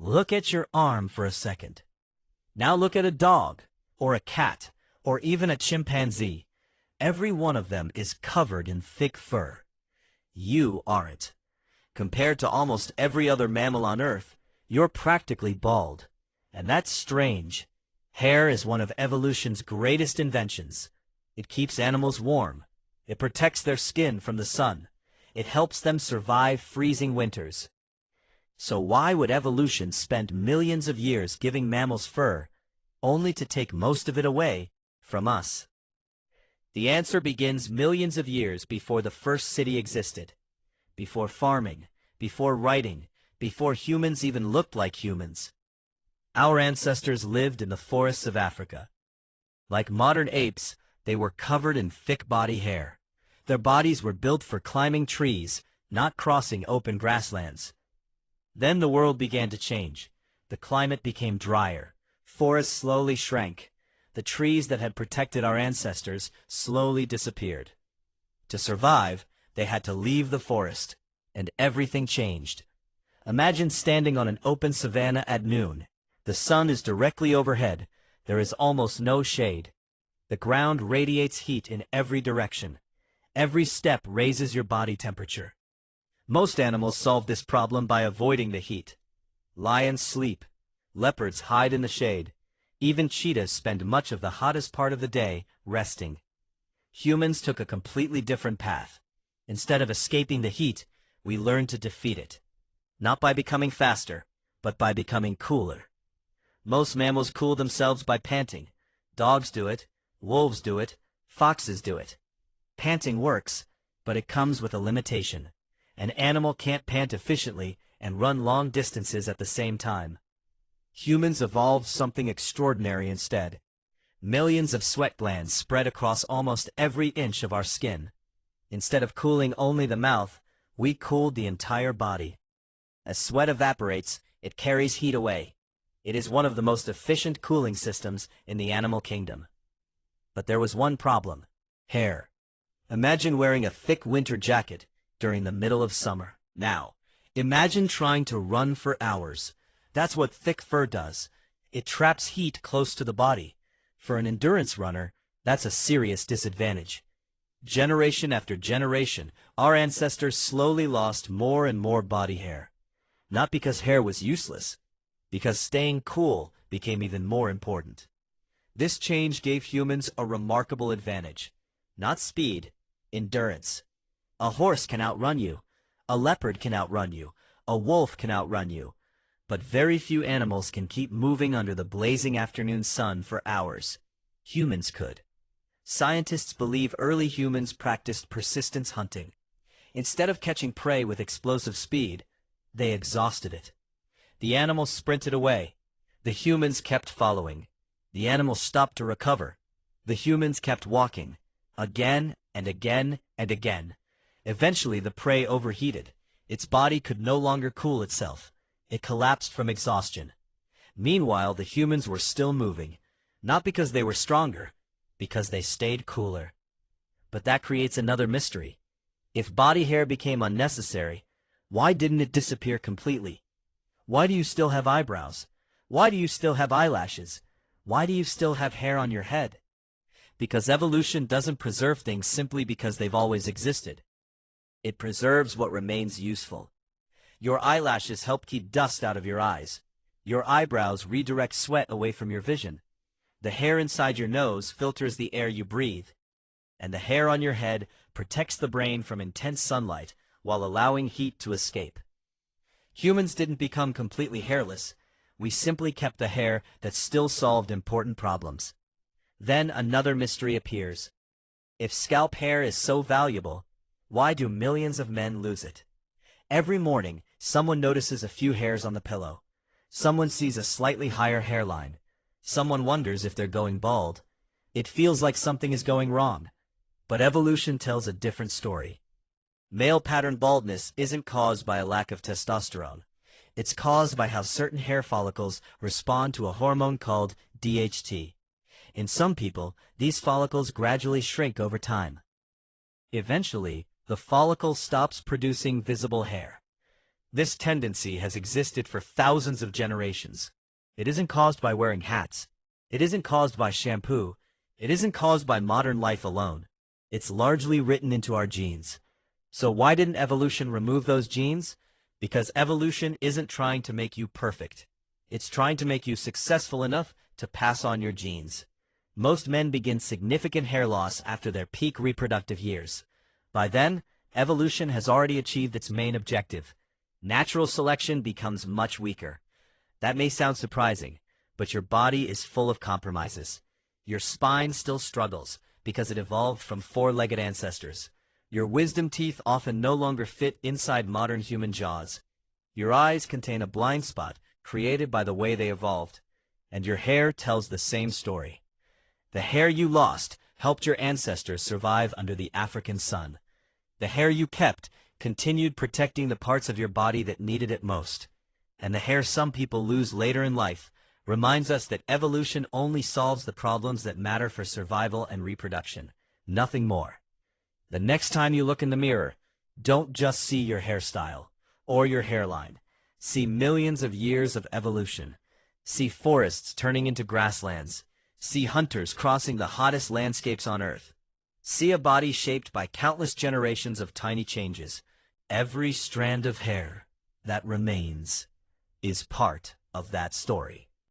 Look at your arm for a second. Now look at a dog, or a cat, or even a chimpanzee. Every one of them is covered in thick fur. You aren't. Compared to almost every other mammal on Earth, you're practically bald. And that's strange. Hair is one of evolution's greatest inventions. It keeps animals warm. It protects their skin from the sun. It helps them survive freezing winters. So why would evolution spend millions of years giving mammals fur, only to take most of it away from us? The answer begins millions of years before the first city existed, before farming, before writing, before humans even looked like humans. Our ancestors lived in the forests of Africa. Like modern apes, they were covered in thick body hair. Their bodies were built for climbing trees, not crossing open grasslands. Then the world began to change. The climate became drier. Forests slowly shrank. The trees that had protected our ancestors slowly disappeared. To survive, they had to leave the forest, and everything changed. Imagine standing on an open savanna at noon. The sun is directly overhead. There is almost no shade. The ground radiates heat in every direction. Every step raises your body temperature. Most animals solve this problem by avoiding the heat. Lions sleep. Leopards hide in the shade. Even cheetahs spend much of the hottest part of the day resting. Humans took a completely different path. Instead of escaping the heat, we learned to defeat it. Not by becoming faster, but by becoming cooler. Most mammals cool themselves by panting. Dogs do it. Wolves do it. Foxes do it. Panting works, but it comes with a limitation. An animal can't pant efficiently and run long distances at the same time. Humans evolved something extraordinary instead. Millions of sweat glands spread across almost every inch of our skin. Instead of cooling only the mouth, we cooled the entire body. As sweat evaporates, it carries heat away. It is one of the most efficient cooling systems in the animal kingdom. But there was one problem: hair. Imagine wearing a thick winter jacket during the middle of summer. Now, imagine trying to run for hours. That's what thick fur does. It traps heat close to the body. For an endurance runner, that's a serious disadvantage. Generation after generation, our ancestors slowly lost more and more body hair. Not because hair was useless, because staying cool became even more important. This change gave humans a remarkable advantage. Not speed, endurance. A horse can outrun you. A leopard can outrun you. A wolf can outrun you. But very few animals can keep moving under the blazing afternoon sun for hours. Humans could. Scientists believe early humans practiced persistence hunting. Instead of catching prey with explosive speed, they exhausted it. The animals sprinted away. The humans kept following. The animals stopped to recover. The humans kept walking. Again and again and again. Eventually the prey overheated. Its body could no longer cool itself. It collapsed from exhaustion. Meanwhile, the humans were still moving, not because they were stronger, because they stayed cooler. But that creates another mystery. If body hair became unnecessary, why didn't it disappear completely? Why do you still have eyebrows? Why do you still have eyelashes? Why do you still have hair on your head? Because evolution doesn't preserve things simply because they've always existed. It preserves what remains useful. Your eyelashes help keep dust out of your eyes. Your eyebrows redirect sweat away from your vision. The hair inside your nose filters the air you breathe. And the hair on your head protects the brain from intense sunlight while allowing heat to escape. Humans didn't become completely hairless. We simply kept the hair that still solved important problems. Then another mystery appears. If scalp hair is so valuable, why do millions of men lose it? Every morning, someone notices a few hairs on the pillow. Someone sees a slightly higher hairline. Someone wonders if they're going bald. It feels like something is going wrong. But evolution tells a different story. Male pattern baldness isn't caused by a lack of testosterone. It's caused by how certain hair follicles respond to a hormone called DHT. In some people, these follicles gradually shrink over time. Eventually, the follicle stops producing visible hair. This tendency has existed for thousands of generations. It isn't caused by wearing hats. It isn't caused by shampoo. It isn't caused by modern life alone. It's largely written into our genes. So why didn't evolution remove those genes? Because evolution isn't trying to make you perfect. It's trying to make you successful enough to pass on your genes. Most men begin significant hair loss after their peak reproductive years. By then, evolution has already achieved its main objective. Natural selection becomes much weaker. That may sound surprising, but your body is full of compromises. Your spine still struggles because it evolved from four-legged ancestors. Your wisdom teeth often no longer fit inside modern human jaws. Your eyes contain a blind spot created by the way they evolved. And your hair tells the same story. The hair you lost helped your ancestors survive under the African sun. The hair you kept continued protecting the parts of your body that needed it most. And the hair some people lose later in life reminds us that evolution only solves the problems that matter for survival and reproduction, nothing more. The next time you look in the mirror, don't just see your hairstyle or your hairline. See millions of years of evolution. See forests turning into grasslands. See hunters crossing the hottest landscapes on Earth. See a body shaped by countless generations of tiny changes. Every strand of hair that remains is part of that story.